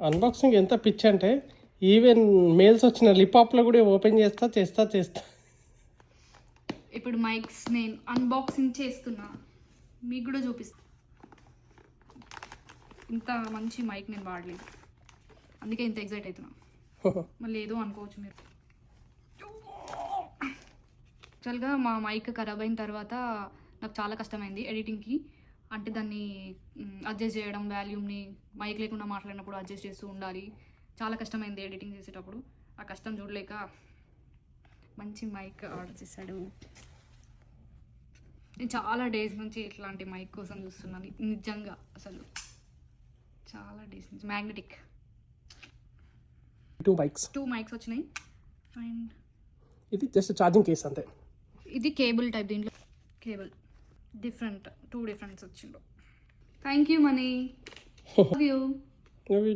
Unboxing ఎంత pitch అంటే even mails వచ్చిన లిప్ ఆప్లో కూడా ఓపెన్ చేస్తా. ఇప్పుడు మైక్స్ నేను అన్బాక్సింగ్ చేస్తున్నా, మీకు కూడా చూపిస్తా. ఇంత మంచి మైక్ నేను వాడలేదు, అందుకే ఇంత ఎగ్జైట్ అవుతున్నా. మళ్ళీ ఏదో అనుకోవచ్చు మీరు. యాక్చువల్గా మా మైక్ ఖరాబ్ అయిన తర్వాత నాకు చాలా కష్టమైంది ఎడిటింగ్కి. అంటే దాన్ని అడ్జస్ట్ చేయడం, వాల్యూమ్ని మైక్ లేకుండా మాట్లాడినప్పుడు అడ్జస్ట్ చేస్తూ ఉండాలి. చాలా కష్టమైంది ఎడిటింగ్ చేసేటప్పుడు. ఆ కష్టం చూడలేక మంచి మైక్ ఆర్డర్ చేశాడు. నేను చాలా డేస్ నుంచి ఇట్లాంటి మైక్ కోసం చూస్తున్నాను, నిజంగా అసలు చాలా డేస్ నుంచి. మ్యాగ్నెటిక్ 2 మైక్స్ వచ్చినాయి. అండ్ ఇది జస్ట్ ఛార్జింగ్ కేస్ అంతే. ఇది కేబుల్ టైప్, దీంట్లో కేబుల్ డిఫరెంట్ 2 డిఫరెంట్స్ వచ్చిండు. Thank you money. Love you.